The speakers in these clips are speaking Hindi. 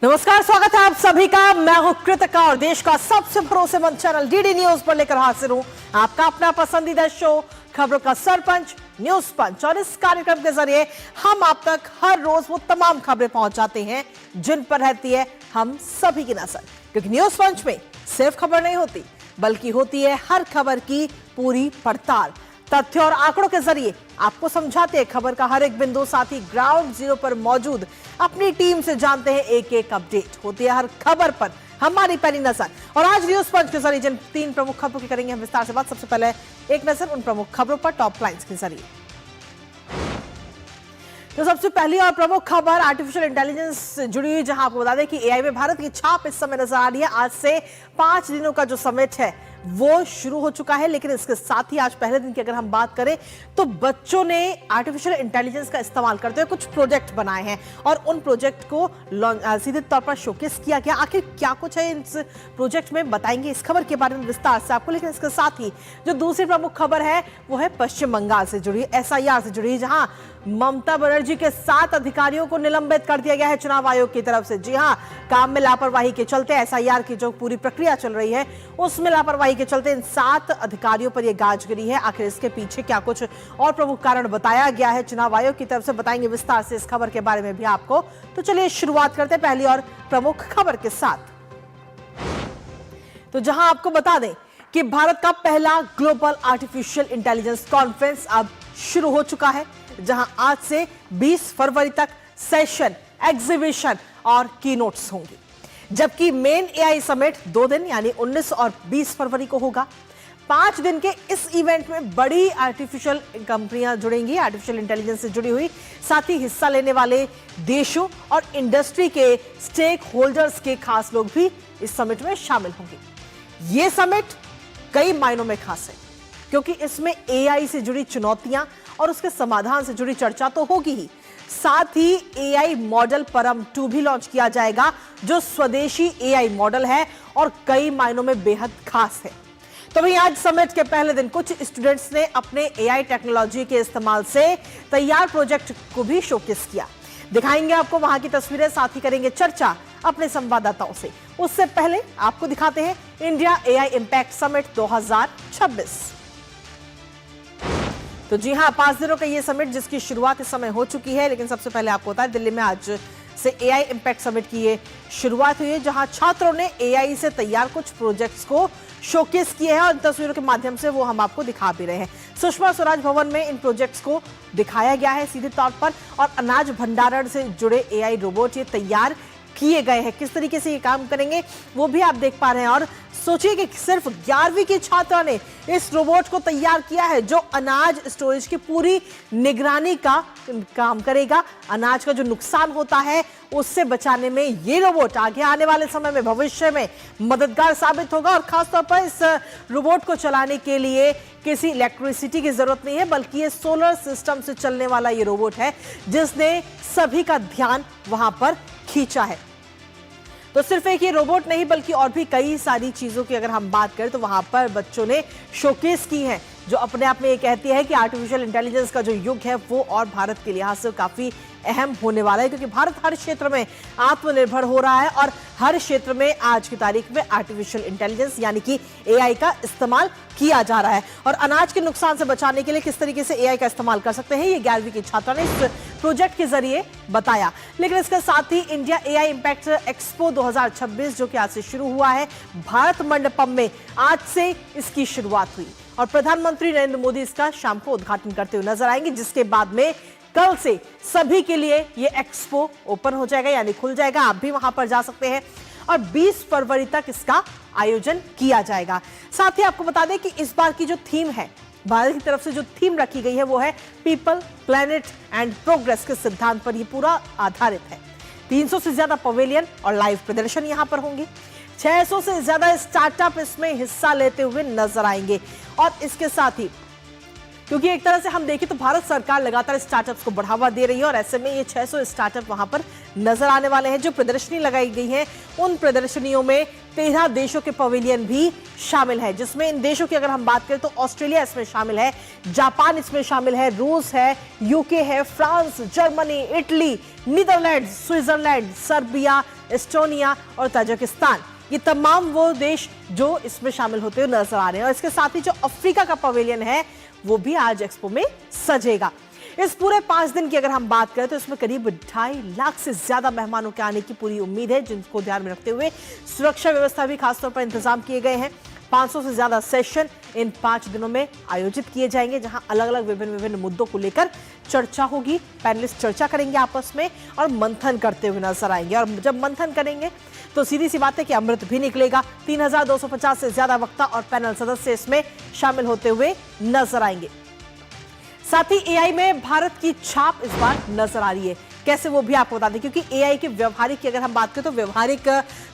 नमस्कार, स्वागत है आप सभी का। मैं हूं कृतिका और देश का सबसे भरोसेमंद चैनल डीडी न्यूज पर लेकर हाजिर हूं आपका अपना पसंदीदा शो खबरों का सरपंच न्यूज पंच। और इस कार्यक्रम के जरिए हम आप तक हर रोज वो तमाम खबरें पहुंचाते हैं जिन पर रहती है हम सभी की नजर, क्योंकि न्यूज पंच में सिर्फ खबर नहीं होती बल्कि होती है हर खबर की पूरी पड़ताल। तथ्य और आंकड़ों के जरिए आपको समझाते हैं खबर का हर एक बिंदु, साथ ही ग्राउंड जीरो पर मौजूद अपनी टीम से जानते हैं एक एक अपडेट। होती है हर खबर पर हमारी पहली नजर। और आज न्यूज पंच के जरिए जिन 3 प्रमुख खबरों की करेंगे हम विस्तार से बात। सबसे पहले एक नजर उन प्रमुख खबरों पर टॉप लाइन्स के जरिए। तो सबसे पहली और प्रमुख खबर आर्टिफिशियल इंटेलिजेंस से जुड़ी हुई, जहां आपको बता दें कि एआई में भारत की छाप इस समय नजर आ रही है। आज से 5 दिनों का जो समिट है वो शुरू हो चुका है, लेकिन इसके साथ ही आज पहले दिन की अगर हम बात करें तो बच्चों ने आर्टिफिशियल इंटेलिजेंस का इस्तेमाल करते हुए कुछ प्रोजेक्ट बनाए हैं और उन प्रोजेक्ट को सीधे तौर पर शोकेस किया गया। आखिर क्या कुछ है इस प्रोजेक्ट में, बताएंगे इस खबर के बारे में विस्तार से आपको। लेकिन इसके साथ ही जो दूसरी प्रमुख खबर है वो है पश्चिम बंगाल से जुड़ी, एसआईआर से जुड़ी, जहां ममता बनर्जी के 7 अधिकारियों को निलंबित कर दिया गया है चुनाव आयोग की तरफ से। जी हां, काम में लापरवाही के चलते एसआईआर की जो पूरी प्रक्रिया चल रही है उसमें लापरवाही के चलते इन 7 अधिकारियों पर यह गाज गिरी है। आखिर इसके पीछे क्या कुछ और प्रमुख कारण बताया गया है चुनाव आयोग की तरफ से, बताएंगे विस्तार से इस खबर के बारे में भी आपको। तो चलिए शुरुआत करते हैं पहली और प्रमुख खबर के साथ। तो जहां आपको बता दें कि भारत का पहला ग्लोबल आर्टिफिशियल इंटेलिजेंस कॉन्फ्रेंस अब शुरू हो चुका है, जहां आज से 20 फरवरी तक सेशन, एग्जीबिशन और कीनोट्स होंगी, जबकि मेन एआई समिट 2 दिन यानी 19 और 20 फरवरी को होगा। 5 दिन के इस इवेंट में बड़ी आर्टिफिशियल कंपनियां जुड़ेंगी, आर्टिफिशियल इंटेलिजेंस से जुड़ी हुई, साथ ही हिस्सा लेने वाले देशों और इंडस्ट्री के स्टेक होल्डर्स के खास लोग भी इस समिट में शामिल होंगे। यह समिट कई मायनों में खास है, क्योंकि इसमें एआई से जुड़ी चुनौतियां और उसके समाधान से जुड़ी चर्चा तो होगी ही, साथ ही एआई मॉडल परम 2 भी लॉन्च किया जाएगा, जो स्वदेशी एआई मॉडल है और कई मायनों में बेहद खास है। तो भाई आज समिट के पहले दिन कुछ स्टूडेंट्स ने अपने एआई टेक्नोलॉजी के इस्तेमाल से तैयार प्रोजेक्ट को भी शोकेस किया। दिखाएंगे आपको वहां की तस्वीरें, साथ ही करेंगे चर्चा अपने संवाददाताओं से। उससे पहले आपको दिखाते हैं इंडिया एआई इंपैक्ट समिट 2026। तो जी हां, 5 दिनों का ये समिट जिसकी शुरुआत इस समय हो चुकी है, लेकिन सबसे पहले आपको बता दें दिल्ली में आज से एआई इंपैक्ट समिट की ये शुरुआत हुई है, जहां छात्रों ने एआई से तैयार कुछ प्रोजेक्ट्स को शोकेस किए हैं और तस्वीरों के माध्यम से वो हम आपको दिखा भी रहे हैं। सुषमा स्वराज भवन में इन प्रोजेक्ट्स को दिखाया गया है सीधे तौर पर, और अनाज भंडारण से जुड़े एआई रोबोट ये तैयार किए गए हैं। किस तरीके से ये काम करेंगे वो भी आप देख पा रहे हैं। और सोचिए कि सिर्फ 11वीं की छात्रा ने इस रोबोट को तैयार किया है जो अनाज स्टोरेज की पूरी निगरानी का काम करेगा। अनाज का जो नुकसान होता है उससे बचाने में ये रोबोट आगे आने वाले समय में, भविष्य में मददगार साबित होगा। और खासतौर पर इस रोबोट को चलाने के लिए किसी इलेक्ट्रिसिटी की जरूरत नहीं है, बल्कि ये सोलर सिस्टम से चलने वाला ये रोबोट है जिसने सभी का ध्यान वहां पर खींचा है। तो सिर्फ एक ये रोबोट नहीं बल्कि और भी कई सारी चीजों की अगर हम बात करें तो वहां पर बच्चों ने शोकेस की है, जो अपने आप में ये कहती है कि आर्टिफिशियल इंटेलिजेंस का जो युग है वो और भारत के लिहाज से काफी अहम होने वाला है, क्योंकि भारत हर क्षेत्र में आत्मनिर्भर हो रहा है और हर क्षेत्र में आज की तारीख में आर्टिफिशियल इंटेलिजेंस यानी कि एआई का इस्तेमाल किया जा रहा है। और अनाज के नुकसान से बचाने के लिए किस तरीके से एआई का इस्तेमाल कर सकते हैं ये 11वीं की छात्रा ने इस प्रोजेक्ट के जरिए बताया। लेकिन इसके साथ ही इंडिया एआई इंपैक्ट एक्सपो 2026 जो कि आज से शुरू हुआ है भारत मंडपम में, आज से इसकी शुरुआत हुई और प्रधानमंत्री नरेंद्र मोदी इसका शाम को उद्घाटन करते हुए नजर आएंगे, जिसके बाद में कल से सभी के लिए ये एक्सपो ओपन हो जाएगा यानी खुल जाएगा। आप भी वहां पर जा सकते हैं और 20 फरवरी तक इसका आयोजन किया जाएगा। साथ ही आपको बता दें कि इस बार की जो थीम है, भारत की तरफ से जो थीम रखी गई है वो है पीपल, प्लेनेट एंड प्रोग्रेस के सिद्धांत पर ये पूरा आधारित है। 300 से ज्यादा पवेलियन और लाइव प्रदर्शन यहां पर होंगे। 600 से ज्यादा स्टार्टअप इसमें हिस्सा लेते हुए नजर आएंगे। और इसके साथ ही क्योंकि एक तरह से हम देखें तो भारत सरकार लगातार स्टार्टअप्स को बढ़ावा दे रही है और ऐसे में ये 600 स्टार्टअप वहां पर नजर आने वाले हैं। जो प्रदर्शनी लगाई गई है उन प्रदर्शनियों में 13 देशों के पवेलियन भी शामिल है, जिसमें इन देशों की अगर हम बात करें तो ऑस्ट्रेलिया इसमें शामिल है, जापान इसमें शामिल है, रूस है, यूके है, France, Germany, Italy, Netherlands, Switzerland, Serbia, Estonia और ताजिकिस्तान, ये तमाम वो देश जो इसमें शामिल होते हुए नजर आ रहे हैं। और इसके साथ ही जो अफ्रीका का पवेलियन है वो भी आज एक्सपो में सजेगा। इस पूरे 5 दिन की अगर हम बात करें तो इसमें करीब 2.5 लाख से ज्यादा मेहमानों के आने की पूरी उम्मीद है, जिनको ध्यान में रखते हुए सुरक्षा व्यवस्था भी खासतौर पर इंतजाम किए गए हैं। 500 से ज्यादा सेशन इन 5 दिनों में आयोजित किए जाएंगे, जहां अलग अलग विभिन्न मुद्दों को लेकर चर्चा होगी। पैनलिस्ट चर्चा करेंगे आपस में और मंथन करते हुए नजर आएंगे। और जब मंथन करेंगे तो सीधी सी बात है कि अमृत भी निकलेगा। 3250 से ज्यादा वक्ता और पैनल सदस्य इसमें शामिल होते हुए नजर आएंगे। साथ ही एआई में भारत की छाप इस बार नजर आ रही है। कैसे वो भी आपको बता दें, क्योंकि एआई के व्यवहारिक की अगर हम बात करें तो व्यवहारिक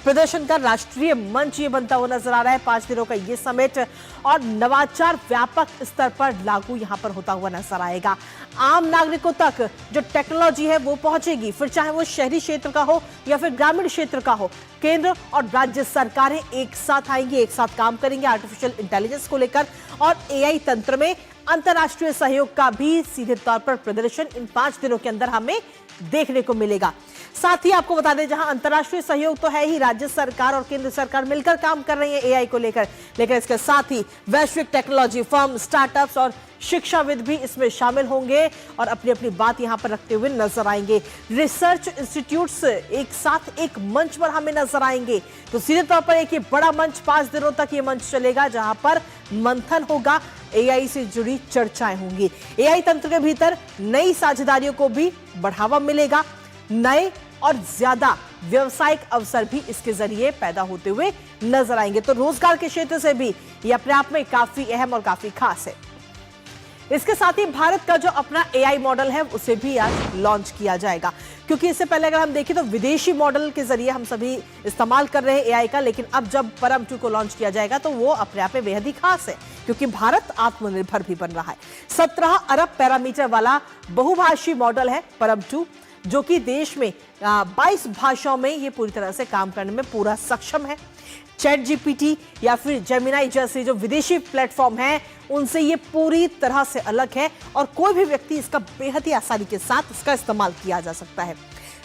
प्रदर्शन का राष्ट्रीय मंच ये बनता हुआ नजर आ रहा है। 5 दिनों का ये समिट और नवाचार व्यापक स्तर पर लागू यहां पर होता हुआ नजर आएगा। आम नागरिकों तक जो टेक्नोलॉजी है वो पहुंचेगी, फिर चाहे वो शहरी क्षेत्र का हो या फिर ग्रामीण क्षेत्र का हो। केंद्र और राज्य सरकारें एक साथ आएंगी, एक साथ काम करेंगे आर्टिफिशियल इंटेलिजेंस को लेकर। और एआई तंत्र में अंतर्राष्ट्रीय सहयोग का भी सीधे तौर पर प्रदर्शन इन 5 दिनों के अंदर हमें देखने को मिलेगा। साथ ही आपको बता दें, जहां अंतर्राष्ट्रीय सहयोग तो है ही, राज्य सरकार और केंद्र सरकार मिलकर काम कर रही है एआई को लेकर, लेकिन इसके साथ ही वैश्विक टेक्नोलॉजी फर्म, स्टार्टअप्स और शिक्षाविद भी इसमें शामिल होंगे और अपनी अपनी बात यहां पर रखते हुए नजर आएंगे। रिसर्च इंस्टीट्यूट्स एक साथ एक मंच पर हमें नजर आएंगे। तो सीधे तौर पर एक ये बड़ा मंच 5 दिनों तक ये मंच चलेगा, जहां पर मंथन होगा, एआई से जुड़ी चर्चाएं होंगी। एआई तंत्र के भीतर नई साझेदारियों को भी बढ़ावा मिलेगा। नए और ज्यादा व्यवसायिक अवसर भी इसके जरिए पैदा होते हुए नजर आएंगे। तो रोजगार के क्षेत्र से भी ये अपने आप में काफी अहम और काफी खास है। इसके साथ ही भारत का जो अपना एआई मॉडल है उसे भी आज लॉन्च किया जाएगा, क्योंकि इससे पहले अगर हम देखें तो विदेशी मॉडल के जरिए हम सभी इस्तेमाल कर रहे हैं एआई का, लेकिन अब जब परम 2 को लॉन्च किया जाएगा तो वो अपने आप में बेहद ही खास है, क्योंकि भारत आत्मनिर्भर भी बन रहा है। 17 अरब पैरामीटर वाला बहुभाषी मॉडल है परम 2, जो कि देश में 22 भाषाओं में ये पूरी तरह से काम करने में पूरा सक्षम है। चैट जीपीटी या फिर जेमिनाई जैसे जो विदेशी प्लेटफॉर्म हैं उनसे ये पूरी तरह से अलग है और कोई भी व्यक्ति इसका बेहद ही आसानी के साथ इसका इस्तेमाल किया जा सकता है।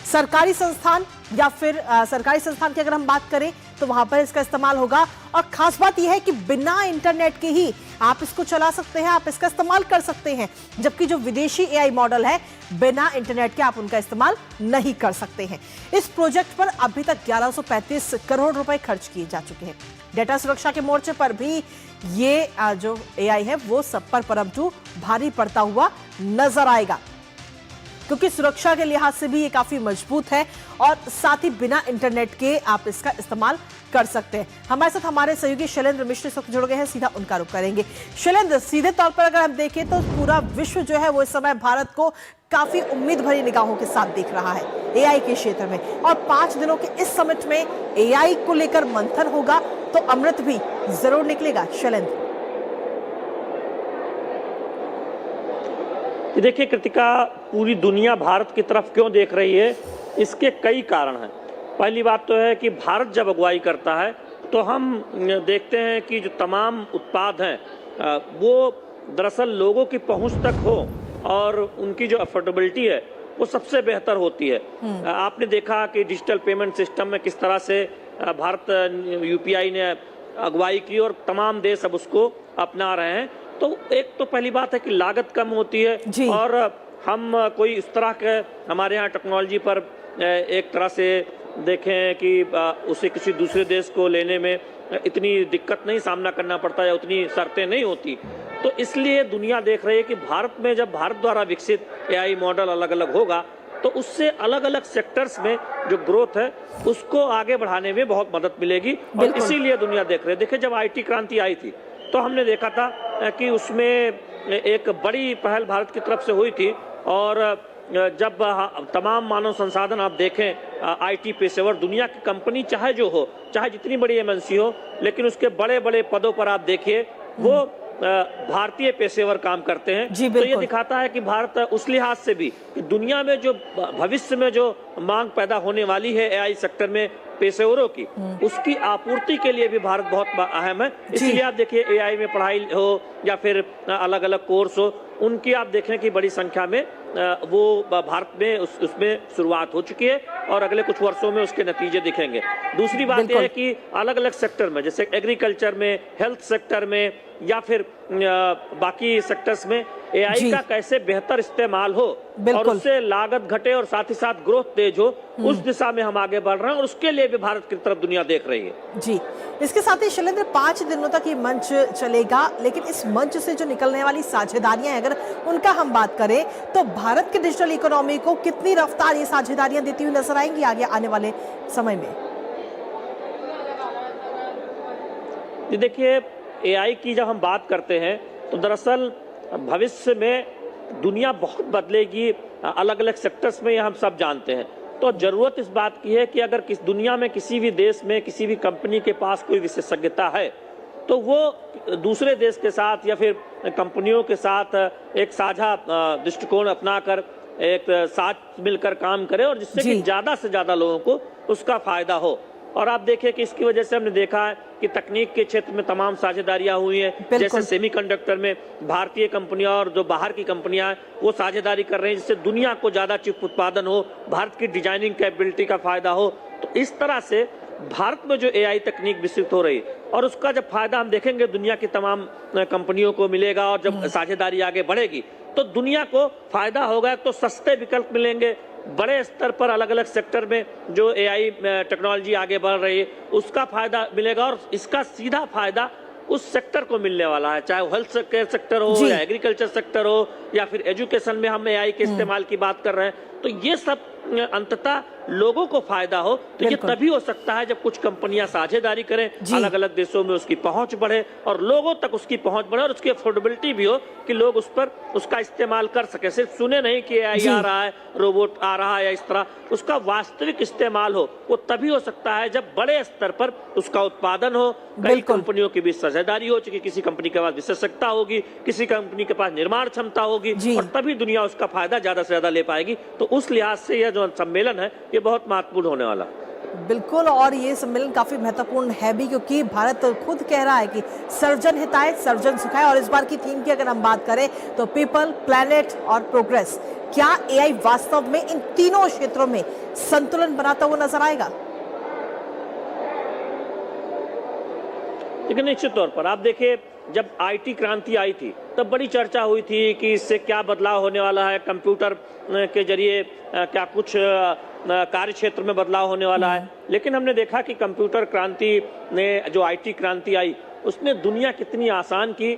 सरकारी संस्थान या फिर सरकारी संस्थान की अगर हम बात करें तो वहां पर इसका इस्तेमाल होगा। और खास बात यह है कि बिना इंटरनेट के ही आप इसको चला सकते हैं, आप इसका इस्तेमाल कर सकते हैं, जबकि जो विदेशी एआई मॉडल है बिना इंटरनेट के आप उनका इस्तेमाल नहीं कर सकते हैं। इस प्रोजेक्ट पर अभी तक 1135 करोड़ रुपए खर्च किए जा चुके हैं। डेटा सुरक्षा के मोर्चे पर भी ये जो एआई है वो सब पर परम 2 भारी पड़ता हुआ नजर आएगा, क्योंकि सुरक्षा के लिहाज से भी ये काफी मजबूत है और साथ ही बिना इंटरनेट के आप इसका इस्तेमाल कर सकते हैं। हमारे साथ हमारे सहयोगी शैलेंद्र मिश्र इस वक्त जुड़ गए हैं, सीधा उनका रुख करेंगे। शैलेंद्र, सीधे तौर पर अगर हम देखें तो पूरा विश्व जो है वो इस समय भारत को काफी उम्मीद भरी निगाहों के साथ देख रहा है एआई के क्षेत्र में, और 5 दिनों के इस समिट में एआई को लेकर मंथन होगा तो अमृत भी जरूर निकलेगा। शैलेंद्र, देखिए कृतिका, पूरी दुनिया भारत की तरफ क्यों देख रही है, इसके कई कारण हैं। पहली बात तो है कि भारत जब अगुवाई करता है तो हम देखते हैं कि जो तमाम उत्पाद हैं वो दरअसल लोगों की पहुंच तक हो और उनकी जो अफोर्डेबिलिटी है वो सबसे बेहतर होती है। आपने देखा कि डिजिटल पेमेंट सिस्टम में किस तरह से भारत यूपीआई ने अगुवाई की और तमाम देश अब उसको अपना रहे हैं। तो एक तो पहली बात है कि लागत कम होती है और हम कोई इस तरह के हमारे यहाँ टेक्नोलॉजी पर एक तरह से देखें कि उसे किसी दूसरे देश को लेने में इतनी दिक्कत नहीं सामना करना पड़ता या उतनी शर्तें नहीं होती। तो इसलिए दुनिया देख रही है कि भारत में जब भारत द्वारा विकसित एआई मॉडल अलग अलग होगा तो उससे अलग अलग सेक्टर्स में जो ग्रोथ है उसको आगे बढ़ाने में बहुत मदद मिलेगी। और इसीलिए दुनिया देख रही है। देखिए, जब आईटी क्रांति आई थी तो हमने देखा था कि उसमें एक बड़ी पहल भारत की तरफ से हुई थी और जब तमाम मानव संसाधन आप देखें आईटी पेशेवर दुनिया की कंपनी चाहे जो हो, चाहे जितनी बड़ी एमएनसी हो, लेकिन उसके बड़े बड़े पदों पर आप देखिए वो भारतीय पेशेवर काम करते हैं। तो ये दिखाता है कि भारत उस लिहाज से भी कि दुनिया में जो भविष्य में जो मांग पैदा होने वाली है एआई सेक्टर में पेशेवरों की, उसकी आपूर्ति के लिए भी भारत बहुत अहम है। इसलिए आप देखिए एआई में पढ़ाई हो या फिर अलग अलग कोर्स हो, उनकी आप देखें कि बड़ी संख्या में वो भारत में उसमें शुरुआत हो चुकी है और अगले कुछ वर्षों में उसके नतीजे दिखेंगे। दूसरी बात यह है कि अलग अलग सेक्टर में, जैसे एग्रीकल्चर में, हेल्थ सेक्टर में या फिर बाकी सेक्टर्स में एआई का कैसे बेहतर इस्तेमाल हो और उससे लागत घटे और साथ ही साथ ग्रोथ तेज हो, उस दिशा में हम आगे बढ़ रहे हैं और उसके लिए भी भारत की तरफ दुनिया देख रही है। जी, इसके साथ ही शैलेंद्र 5 दिनों तक ये मंच चलेगा, लेकिन इस मंच से जो निकलने वाली साझेदारियां हैं, अगर उनका हम बात करें तो भारत की डिजिटल इकोनॉमी को कितनी रफ्तार ये साझेदारियां देती हुई नजर आएंगी आगे आने वाले समय में? देखिए, एआई की जब हम बात करते हैं तो दरअसल भविष्य में दुनिया बहुत बदलेगी, अलग अलग सेक्टर्स में, ये हम सब जानते हैं। तो जरूरत इस बात की है कि अगर किस दुनिया में किसी भी देश में किसी भी कंपनी के पास कोई विशेषज्ञता है तो वो दूसरे देश के साथ या फिर कंपनियों के साथ एक साझा दृष्टिकोण अपनाकर एक साथ मिलकर काम करे और जिससे कि ज्यादा से ज्यादा लोगों को उसका फायदा हो। और आप देखिए कि इसकी वजह से हमने देखा है कि तकनीक के क्षेत्र में तमाम साझेदारियां हुई हैं, जैसे सेमीकंडक्टर में भारतीय कंपनियां और जो बाहर की कंपनियां हैं वो साझेदारी कर रही हैं, जिससे दुनिया को ज्यादा चिप उत्पादन हो, भारत की डिजाइनिंग कैपेबिलिटी का फायदा हो। तो इस तरह से भारत में जो एआई तकनीक विकसित हो रही और उसका जब फायदा हम देखेंगे दुनिया की तमाम कंपनियों को मिलेगा और जब साझेदारी आगे बढ़ेगी तो दुनिया को फायदा होगा। तो सस्ते विकल्प मिलेंगे, बड़े स्तर पर अलग अलग सेक्टर में जो एआई टेक्नोलॉजी आगे बढ़ रही है उसका फायदा मिलेगा और इसका सीधा फायदा उस सेक्टर को मिलने वाला है, चाहे वो हेल्थ केयर सेक्टर हो या एग्रीकल्चर सेक्टर हो या फिर एजुकेशन में हम एआई के इस्तेमाल की बात कर रहे हैं। तो ये सब अंततः लोगों को फायदा हो तो ये तभी हो सकता है जब कुछ कंपनियां साझेदारी करें, अलग अलग देशों में उसकी पहुंच बढ़े और लोगों तक उसकी पहुंच बढ़े और उसकी अफोर्डेबिलिटी भी हो कि लोग उस पर उसका इस्तेमाल कर सके। सिर्फ सुने नहीं कि एआई आ रहा है, रोबोट आ रहा है या इस तरह, उसका वास्तविक इस्तेमाल हो वो तभी हो सकता है जब बड़े स्तर पर उसका उत्पादन हो, कई कंपनियों की भी साझेदारी हो, चूंकि किसी कंपनी के पास विशेषज्ञता होगी, किसी कंपनी के पास निर्माण क्षमता होगी और तभी दुनिया उसका फायदा ज्यादा से ज्यादा ले पाएगी। तो उस लिहाज से यह जो सम्मेलन है ये बहुत महत्वपूर्ण होने वाला। बिल्कुल, और ये सम्मेलन काफी महत्वपूर्ण है भी क्योंकि भारत खुद कह रहा है कि सर्वजन हिताय सर्वजन सुखाय, और इस बार की थीम की अगर हम बात करें तो पीपल, प्लैनेट और प्रोग्रेस। क्या एआई वास्तव में इन तीनों क्षेत्रों में संतुलन बनाता हुआ नजर आएगा? लेकिन निश्चित तौर पर आप देखिए, जब आईटी क्रांति आई थी तब बड़ी चर्चा हुई थी कि इससे क्या बदलाव होने वाला है, कंप्यूटर के जरिए क्या कुछ कार्य क्षेत्र में बदलाव होने वाला है। लेकिन हमने देखा कि कंप्यूटर क्रांति ने, जो आईटी क्रांति आई, उसने दुनिया कितनी आसान की,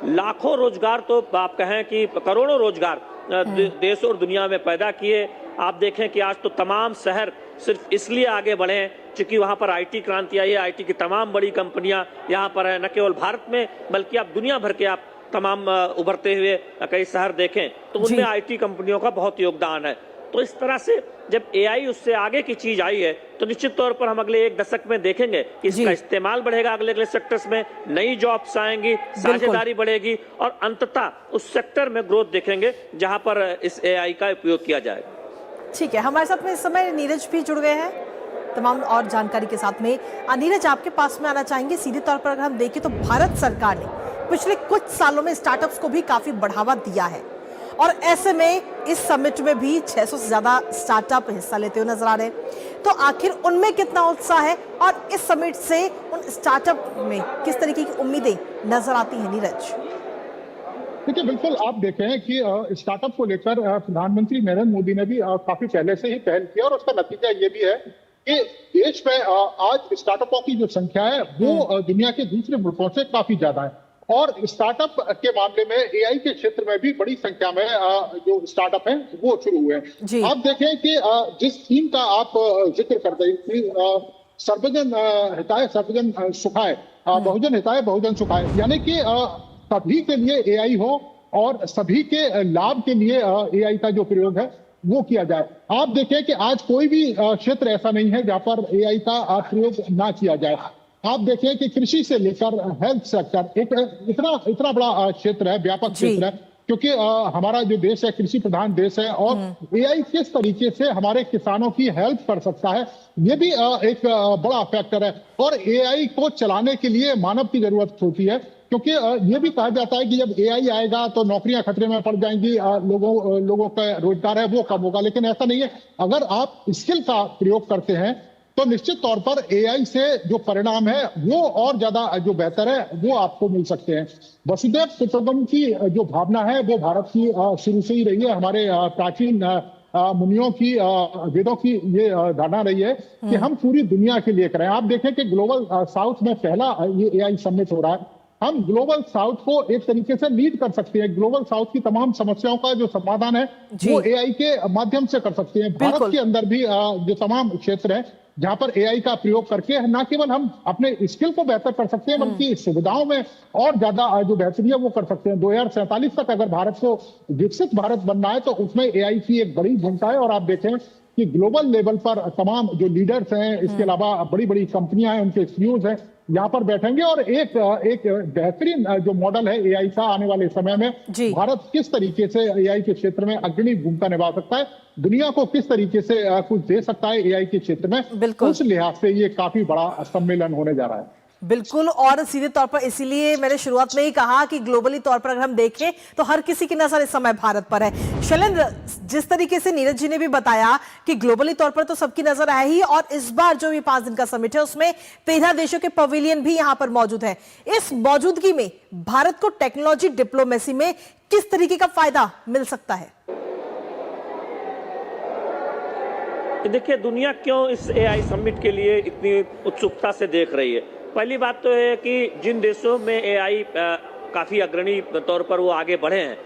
लाखों रोजगार तो आप कहें कि करोड़ों रोजगार देश और दुनिया में पैदा किए। आप देखें कि आज तो तमाम शहर सिर्फ इसलिए आगे बढ़े हैं क्योंकि वहां पर आईटी क्रांति आई है। आईटी की तमाम बड़ी कंपनियां यहाँ पर है, न केवल भारत में बल्कि आप दुनिया भर के आप तमाम उभरते हुए कई शहर देखें तो उनमें आईटी कंपनियों का बहुत योगदान है। तो इस तरह से जब एआई उससे आगे की चीज आई है तो निश्चित तौर पर हम अगले 1 दशक में देखेंगे कि इसका इस्तेमाल बढ़ेगा, अगले अगले सेक्टर्स में नई जॉब्स आएंगी, साझेदारी बढ़ेगी और अंततः उस सेक्टर में ग्रोथ देखेंगे जहां पर इस एआई का उपयोग किया जाएगा। ठीक है, हमारे साथ में इस समय नीरज भी जुड़ गए हैं तमाम और जानकारी के साथ में। नीरज, आपके पास में आना चाहेंगे। सीधे तौर पर अगर हम देखें तो भारत सरकार ने पिछले कुछ सालों में स्टार्टअप्स को भी काफी बढ़ावा दिया है और ऐसे में इस समिट में भी 600 से ज्यादा स्टार्टअप हिस्सा लेते हुए नजर आ रहे हैं। तो आखिर उनमें कितना उत्साह है और इस समिट से उन स्टार्टअप में किस तरीके की उम्मीदें नजर आती हैं? नीरज, देखिए, बिल्कुल आप देखें कि स्टार्टअप को लेकर प्रधानमंत्री नरेंद्र मोदी ने भी काफी पहले से ही पहल किया और उसका नतीजा ये भी है कि देश में आज स्टार्टअपों की जो संख्या है वो दुनिया के दूसरे मुल्कों से काफी ज्यादा है और स्टार्टअप के मामले में एआई के क्षेत्र में भी बड़ी संख्या में जो स्टार्टअप हैं वो शुरू हुए हैं। आप देखें कि जिस थीम का आप जिक्र करते हैं, सर्वजन हिताय सर्वजन सुखाय, बहुजन हिताय बहुजन सुखाय, यानी कि सभी के लिए एआई हो और सभी के लाभ के लिए एआई का जो प्रयोग है वो किया जाए। आप देखें कि आज कोई भी क्षेत्र ऐसा नहीं है जहां पर एआई का प्रयोग ना किया जाए। आप देखें कि कृषि से लेकर हेल्थ सेक्टर एक इतना बड़ा क्षेत्र है, व्यापक क्षेत्र है। क्योंकि हमारा जो देश है कृषि प्रधान देश है, और एआई किस तरीके से हमारे किसानों की हेल्प कर सकता है, ये भी एक बड़ा फैक्टर है। और एआई को चलाने के लिए मानव की जरूरत होती है, क्योंकि ये भी कहा जाता है कि जब एआई आएगा तो नौकरियां खतरे में पड़ जाएंगी, लोगों का रोजगार है वो कम होगा। लेकिन ऐसा नहीं है, अगर आप स्किल का प्रयोग करते हैं तो निश्चित तौर पर एआई से जो परिणाम है वो और ज्यादा जो बेहतर है वो आपको मिल सकते हैं। वसुधैव कुटुंबकम की जो भावना है वो भारत की शुरू से ही रही है। हमारे प्राचीन मुनियों की वेदों की ये धारणा रही है कि हम पूरी दुनिया के लिए करें। आप देखें कि ग्लोबल साउथ में पहला ये एआई समिट हो रहा है। हम ग्लोबल साउथ को एक तरीके से लीड कर सकते हैं। ग्लोबल साउथ की तमाम समस्याओं का जो समाधान है वो एआई के माध्यम से कर सकते हैं। भारत के अंदर भी जो तमाम क्षेत्र है जहां पर एआई का प्रयोग करके न केवल हम अपने स्किल को बेहतर कर सकते हैं बल्कि सुविधाओं में और ज्यादा जो बेहतरी है वो कर सकते हैं। 2047 तक अगर भारत को विकसित भारत बनना है तो उसमें एआई की एक बड़ी भूमिका है। और आप देखें कि ग्लोबल लेवल पर तमाम जो लीडर्स हैं, इसके अलावा बड़ी बड़ी कंपनियां हैं, उनके सीईओज हैं, यहाँ पर बैठेंगे और एक बेहतरीन जो मॉडल है एआई का आने वाले समय में भारत किस तरीके से एआई के क्षेत्र में अग्रणी भूमिका निभा सकता है, दुनिया को किस तरीके से कुछ दे सकता है एआई के क्षेत्र में, उस लिहाज से ये काफी बड़ा सम्मेलन होने जा रहा है। बिल्कुल, और सीधे तौर पर इसीलिए मैंने शुरुआत में ही कहा कि ग्लोबली तौर पर अगर हम देखें तो हर किसी की नजर इस समय भारत पर है। शैलेंद्र, जिस तरीके से नीरज जी ने भी बताया कि ग्लोबली तौर पर तो सबकी नजर है ही, और इस बार जो ये 5 दिन का समिट है उसमें 13 देशों के पवेलियन भी यहां पर मौजूद है। इस मौजूदगी में भारत को टेक्नोलॉजी डिप्लोमेसी में किस तरीके का फायदा मिल सकता है? देखिए, दुनिया क्यों इस एआई समिट के लिए इतनी उत्सुकता से देख रही है। पहली बात तो है कि जिन देशों में एआई काफ़ी अग्रणी तौर पर वो आगे बढ़े हैं,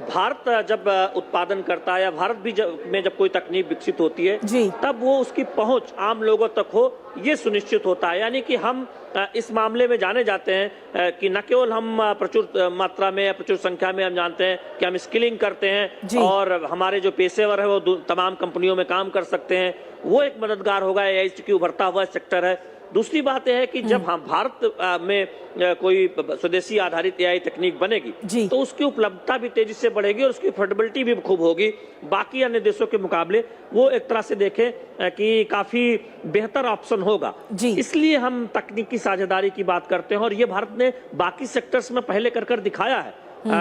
भारत जब उत्पादन करता है या भारत भी जब कोई तकनीक विकसित होती है तब वो उसकी पहुंच आम लोगों तक हो, ये सुनिश्चित होता है। यानी कि हम इस मामले में जाने जाते हैं कि न केवल हम प्रचुर मात्रा में या प्रचुर संख्या में हम जानते हैं कि हम स्किलिंग करते हैं और हमारे जो पेशेवर है वो तमाम कंपनियों में काम कर सकते हैं, वो एक मददगार होगा। एआई की उभरता हुआ सेक्टर है। दूसरी बात यह है कि जब हम भारत में कोई स्वदेशी आधारित एआई तकनीक बनेगी तो उसकी उपलब्धता भी तेजी से बढ़ेगी और उसकी अफोर्डेबिलिटी भी खूब होगी। बाकी अन्य देशों के मुकाबले वो एक तरह से देखें कि काफी बेहतर ऑप्शन होगा। इसलिए हम तकनीकी साझेदारी की बात करते हैं और ये भारत ने बाकी सेक्टर्स में पहले कर दिखाया है।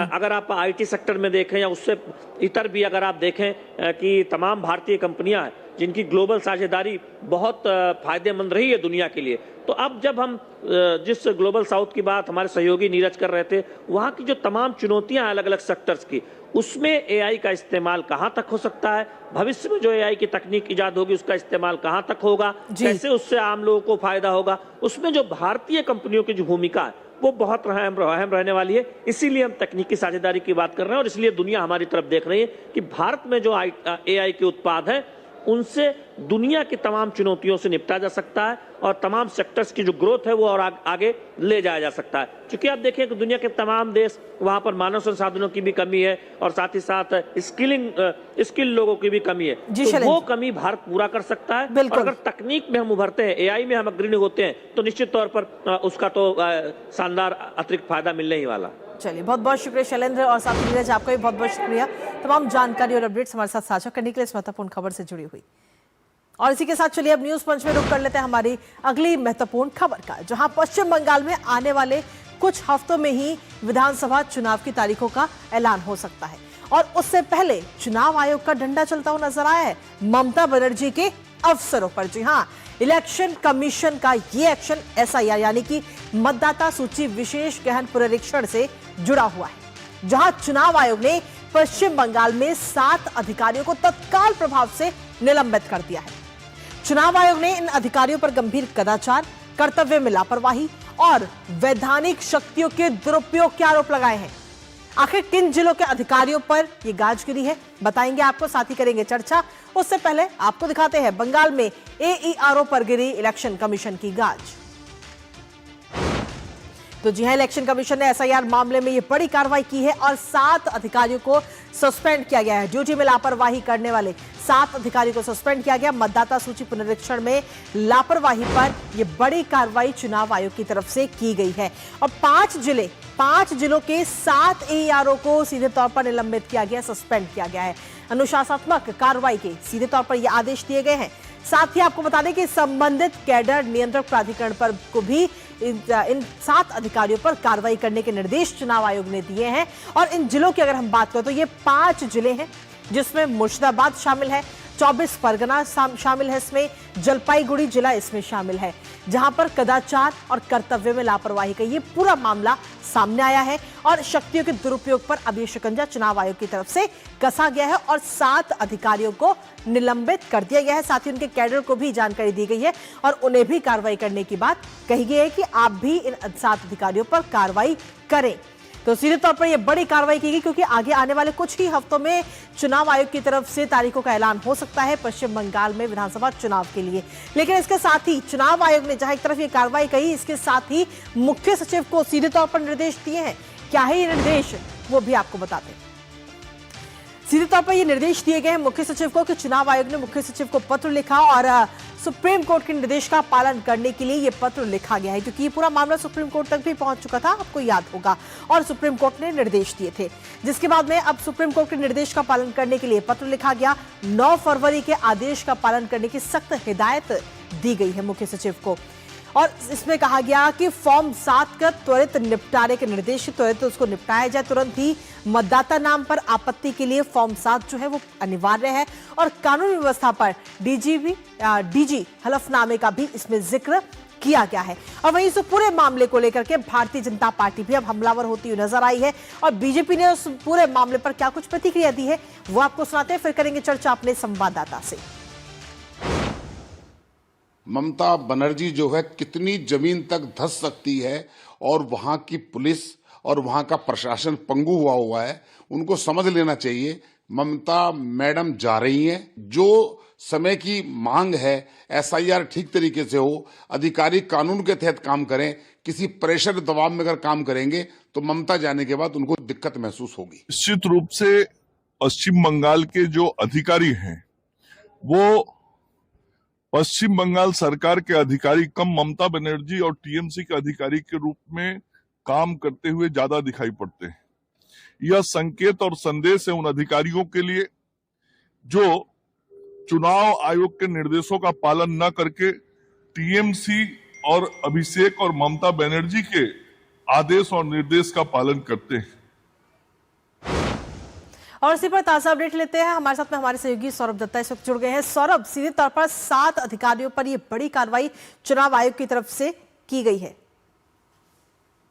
अगर आप आईटी सेक्टर में देखें या उससे इतर भी अगर आप देखें कि तमाम भारतीय कंपनियां हैं जिनकी ग्लोबल साझेदारी बहुत फायदेमंद रही है दुनिया के लिए। तो अब जब हम जिस ग्लोबल साउथ की बात हमारे सहयोगी नीरज कर रहे थे, वहाँ की जो तमाम चुनौतियां अलग अलग सेक्टर्स की, उसमें एआई का इस्तेमाल कहाँ तक हो सकता है, भविष्य में जो एआई की तकनीक इजाद होगी उसका इस्तेमाल कहाँ तक होगा, कैसे उससे आम लोगों को फायदा होगा, उसमें जो भारतीय कंपनियों की जो भूमिका है वो बहुत अहम रहने वाली है। इसीलिए हम तकनीकी साझेदारी की बात कर रहे हैं और इसलिए दुनिया हमारी तरफ देख रही है कि भारत में जो एआई के उत्पाद है उनसे दुनिया की तमाम चुनौतियों से निपटा जा सकता है और तमाम सेक्टर्स की जो ग्रोथ है वो और आगे ले जाया जा सकता है। क्योंकि आप देखें कि दुनिया के तमाम देश, वहां पर मानव संसाधनों की भी कमी है और साथ ही साथ स्किल लोगों की भी कमी है, तो वो कमी भारत पूरा कर सकता है। और अगर तकनीक में हम उभरते हैं, एआई में हम अग्रणी होते हैं, तो निश्चित तौर पर उसका तो शानदार अतिरिक्त फायदा मिलने ही वाला। चलिए, बहुत बहुत शुक्रिया शैलेंद्र और साथ ही नीरज, आपका भी बहुत बहुत शुक्रिया तमाम जानकारी और अपडेट्स हमारे साथ साझा करने के लिए, इस महत्वपूर्ण खबर से जुड़ी हुई। और इसी के साथ चलिए अब न्यूज पंच में रुक कर लेते हैं हमारी अगली महत्वपूर्ण खबर का, जहां पश्चिम बंगाल में आने वाले कुछ हफ्तों में ही विधानसभा चुनाव की तारीखों का ऐलान हो सकता है और उससे पहले चुनाव आयोग का डंडा चलता हुआ नजर आया है ममता बनर्जी के अफसरों पर। जी हाँ, इलेक्शन कमीशन का ये एक्शन एसआईआर यानी कि मतदाता सूची विशेष गहन पुनरीक्षण से जुड़ा हुआ है, जहां चुनाव आयोग ने पश्चिम बंगाल में 7 अधिकारियों को तत्काल प्रभाव से निलंबित कर दिया है। चुनाव आयोग ने इन अधिकारियों पर गंभीर कदाचार, कर्तव्य में लापरवाही और वैधानिक शक्तियों के दुरुपयोग के आरोप लगाए हैं। आखिर किन जिलों के अधिकारियों पर यह गाज गिरी है, बताएंगे आपको, साथ ही करेंगे चर्चा। उससे पहले आपको दिखाते हैं बंगाल में एईआरओ पर गिरी इलेक्शन कमीशन की गाज। तो जी हां, इलेक्शन कमीशन ने एसआईआर मामले में ये बड़ी कार्रवाई की है और 7 अधिकारियों को सस्पेंड किया गया है। ड्यूटी में लापरवाही करने वाले 7 अधिकारियों को सस्पेंड किया गया। मतदाता सूची पुनरीक्षण में लापरवाही पर यह बड़ी कार्रवाई चुनाव आयोग की तरफ से की गई है और 5 जिले 5 जिलों के 7 एआरओ को सीधे तौर पर निलंबित किया गया, सस्पेंड किया गया है। अनुशासनात्मक कार्रवाई के सीधे तौर पर यह आदेश दिए गए हैं। साथ ही आपको बता दें कि संबंधित कैडर नियंत्रक प्राधिकरण पर को भी इन 7 अधिकारियों पर कार्रवाई करने के निर्देश चुनाव आयोग ने दिए हैं। और इन जिलों की अगर हम बात करें तो ये 5 जिले हैं, जिसमें मुर्शिदाबाद शामिल है, 24 परगना शामिल है, इसमें जलपाईगुड़ी जिला इसमें शामिल है, जहां पर कदाचार और कर्तव्य में लापरवाही का ये पूरा मामला सामने आया है। और शक्तियों के दुरुपयोग पर अब ये शिकंजा चुनाव आयोग की तरफ से कसा गया है और 7 अधिकारियों को निलंबित कर दिया गया है। साथ ही उनके कैडर को भी जानकारी दी गई है और उन्हें भी कार्रवाई करने की बात कही गई है कि आप भी इन 7 अधिकारियों पर कार्रवाई करें। तो सीधे तौर पर यह बड़ी कार्रवाई की गई क्योंकि आगे आने वाले कुछ ही हफ्तों में चुनाव आयोग की तरफ से तारीखों का ऐलान हो सकता है पश्चिम बंगाल में विधानसभा चुनाव के लिए। लेकिन इसके साथ ही चुनाव आयोग ने जहां एक तरफ ये कार्रवाई कही, इसके साथ ही मुख्य सचिव को सीधे तौर पर निर्देश दिए हैं। क्या है ये निर्देश, वो भी आपको बताते हैं। सीधे तौर पर ये निर्देश दिए गए हैं मुख्य सचिव को कि चुनाव आयोग ने मुख्य सचिव को पत्र लिखा और सुप्रीम कोर्ट के निर्देश का पालन करने के लिए ये पत्र लिखा गया है, क्योंकि ये पूरा मामला सुप्रीम कोर्ट तक भी पहुंच चुका था, आपको याद होगा, और सुप्रीम कोर्ट ने निर्देश दिए थे। जिसके बाद में अब सुप्रीम कोर्ट के निर्देश का पालन करने के लिए पत्र लिखा गया। 9 फरवरी के आदेश का पालन करने की सख्त हिदायत दी गई है मुख्य सचिव को। और इसमें कहा गया कि फॉर्म 7 का त्वरित निपटारे के निर्देश, त्वरित उसको निपटाया जाए तुरंत ही। मतदाता नाम पर आपत्ति के लिए फॉर्म 7 जो है वो अनिवार्य है और कानून व्यवस्था पर डीजी हलफनामे का भी इसमें जिक्र किया गया है। और वहीं इस पूरे मामले को लेकर के भारतीय जनता पार्टी भी अब हमलावर होती हुई नजर आई है और बीजेपी ने उस पूरे मामले पर क्या कुछ प्रतिक्रिया दी है वो आपको सुनाते हैं, फिर करेंगे चर्चा अपने संवाददाता से। ममता बनर्जी जो है कितनी जमीन तक धंस सकती है और वहां की पुलिस और वहां का प्रशासन पंगु हुआ है। उनको समझ लेना चाहिए ममता मैडम जा रही हैं। जो समय की मांग है एसआईआर ठीक तरीके से हो, अधिकारी कानून के तहत काम करें, किसी प्रेशर दबाव में अगर काम करेंगे तो ममता जाने के बाद उनको दिक्कत महसूस होगी। निश्चित रूप से पश्चिम बंगाल के जो अधिकारी हैं वो पश्चिम बंगाल सरकार के अधिकारी कम ममता बनर्जी और टीएमसी के अधिकारी के रूप में काम करते हुए ज्यादा दिखाई पड़ते हैं। यह संकेत और संदेश है उन अधिकारियों के लिए जो चुनाव आयोग के निर्देशों का पालन न करके टीएमसी और अभिषेक और ममता बनर्जी के आदेश और निर्देश का पालन करते हैं। और इसी पर ताजा अपडेट लेते हैं। हमारे साथ में हमारे सहयोगी सौरभ दत्ता इस वक्त जुड़ गए हैं। सौरभ, सीधे तौर पर 7 अधिकारियों पर यह बड़ी कार्रवाई चुनाव आयोग की तरफ से की गई है।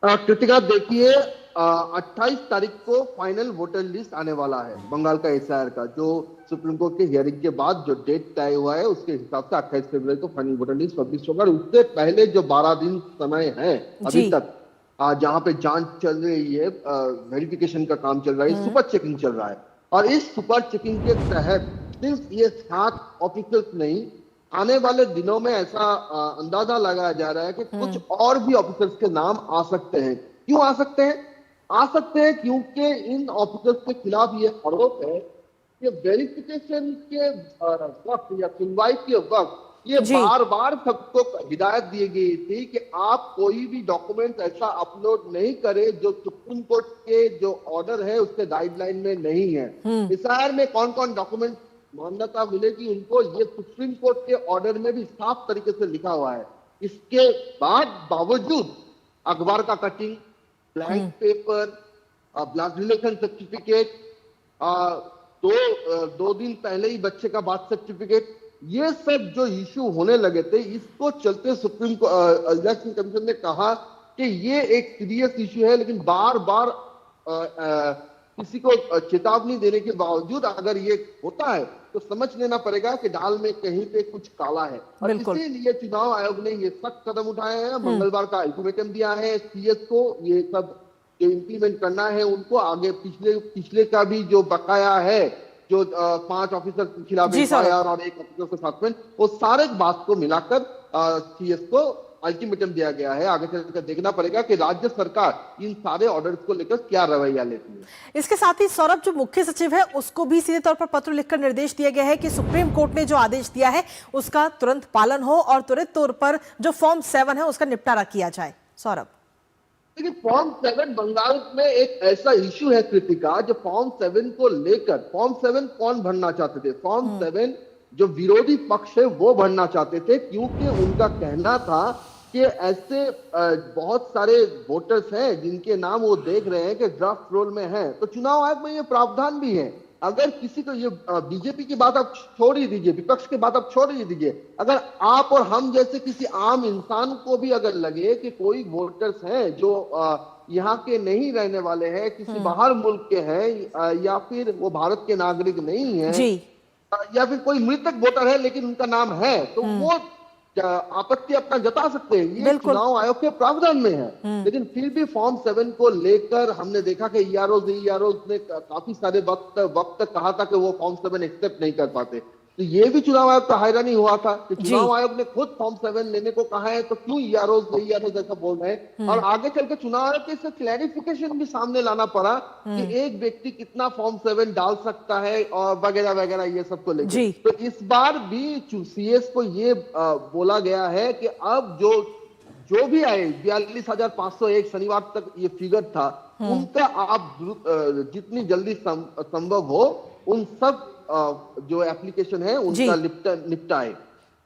कृतिका, देखिए 28 तारीख को फाइनल वोटर लिस्ट आने वाला है बंगाल का एसआईआर का, जो सुप्रीम कोर्ट के हियरिंग के बाद जो डेट तय हुआ है उसके हिसाब से 28 फरवरी को फाइनल वोटर लिस्ट पब्लिश होगा। उससे पहले जो 12 दिन समय है अभी तक, जहां पे जांच चल रही है, वेरिफिकेशन का काम चल रहा है, सुपर चेकिंग चल रहा है। और इस सुपर चेकिंग के तहत सिर्फ ये 7 ऑफिसर्स नहीं, आने वाले दिनों में ऐसा अंदाजा लगाया जा रहा है कि कुछ और भी ऑफिसर्स के नाम आ सकते हैं। क्यों आ सकते हैं? आ सकते हैं क्योंकि इन ऑफिसर्स के खिलाफ ये आरोप है कि वेरिफिकेशन के वक्त या सुनवाई के वक्त ये बार बार सबको हिदायत दी गई थी कि आप कोई भी डॉक्यूमेंट ऐसा अपलोड नहीं करें जो सुप्रीम कोर्ट के जो ऑर्डर है उसके गाइडलाइन में नहीं है। एसआईआर में कौन कौन डॉक्यूमेंट मान्यता मिलेगी उनको, ये सुप्रीम कोर्ट के ऑर्डर में भी साफ तरीके से लिखा हुआ है। इसके बावजूद अखबार का cutting, blank paper, blood relation certificate, 2 दिन पहले ही बच्चे का बर्थ सर्टिफिकेट, ये सब जो इश्यू होने लगे थे, इसको चलते सुप्रीम इलेक्शन कमीशन ने कहा कि ये एक सीरियस इश्यू है, लेकिन बार बार किसी को चेतावनी देने के बावजूद अगर ये होता है तो समझ लेना पड़ेगा कि दाल में कहीं पे कुछ काला है। और इसीलिए चुनाव आयोग ने ये सख्त कदम उठाए हैं। मंगलवार का अल्टीमेटम दिया है सीएस को, ये सब जो इम्प्लीमेंट करना है उनको। आगे पिछले का भी जो बकाया है, जो 5 ऑफिसर के खिलाफ एफआईआर और 1 ऑफिसर को सस्पेंड, वो सारे बात को मिलाकर सीएस को अल्टीमेटम दिया गया है। आगे चलकर देखना पड़ेगा कि राज्य सरकार इन सारे ऑर्डर्स को लेकर क्या रवैया लेती है। इसके साथ ही सौरभ, जो मुख्य सचिव है उसको भी सीधे तौर पर पत्र लिखकर निर्देश दिया गया है कि सुप्रीम कोर्ट ने जो आदेश दिया है उसका तुरंत पालन हो और त्वरित तौर पर जो फॉर्म 7 है उसका निपटारा किया जाए। सौरभ, देखिए फॉर्म 7 बंगाल में एक ऐसा इशू है कृतिका, जो फॉर्म 7 को लेकर, फॉर्म 7 कौन भरना चाहते थे? फॉर्म 7 जो विरोधी पक्ष है वो भरना चाहते थे, क्योंकि उनका कहना था कि ऐसे बहुत सारे वोटर्स हैं जिनके नाम वो देख रहे हैं कि ड्राफ्ट रोल में हैं। तो चुनाव आयोग में ये प्रावधान भी है, अगर किसी को, ये बीजेपी की बात आप छोड़ ही दीजिए, विपक्ष की बात आप छोड़ ही दीजिए, अगर आप और हम जैसे किसी आम इंसान को भी अगर लगे कि कोई वोटर्स हैं जो यहाँ के नहीं रहने वाले हैं, किसी बाहर मुल्क के हैं, या फिर वो भारत के नागरिक नहीं है, या फिर कोई मृतक वोटर है लेकिन उनका नाम है, तो वो आपत्ति अपना जता सकते हैं, ये चुनाव आयोग के प्रावधान में है। लेकिन फिर भी फॉर्म 7 को लेकर हमने देखा कि ईआरओ ने काफी सारे वक्त कहा था कि वो फॉर्म 7 एक्सेप्ट नहीं कर पाते। तो ये भी चुनाव आयोग का हैरानी हुआ था कि चुनाव आयोग ने खुद फॉर्म 7 लेने को कहा है, तो क्यों ईआरओ ऐसा बोल रहे हैं? और आगे चलकर चुनाव आयोग के इससे क्लैरिफिकेशन भी सामने लाना पड़ा कि एक व्यक्ति कितना फॉर्म 7 डाल सकता है और वगैरह वगैरह, ये सब को लेकर। तो इस बार भी सीएस को ये बोला गया है कि अब जो भी आए 42,501 शनिवार तक ये फिगर था, उनका आप जितनी जल्दी संभव हो उन सब जो एप्लीकेशन है उनका निपटाए।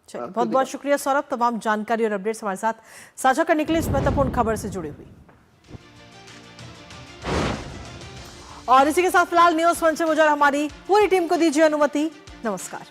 बहुत बहुत शुक्रिया सौरभ, तमाम जानकारी और अपडेट्स हमारे साथ साझा करने के लिए, इस महत्वपूर्ण खबर से जुड़ी हुई। और इसी के साथ फिलहाल न्यूज़ 1 से मुझे और हमारी पूरी टीम को दीजिए अनुमति। नमस्कार।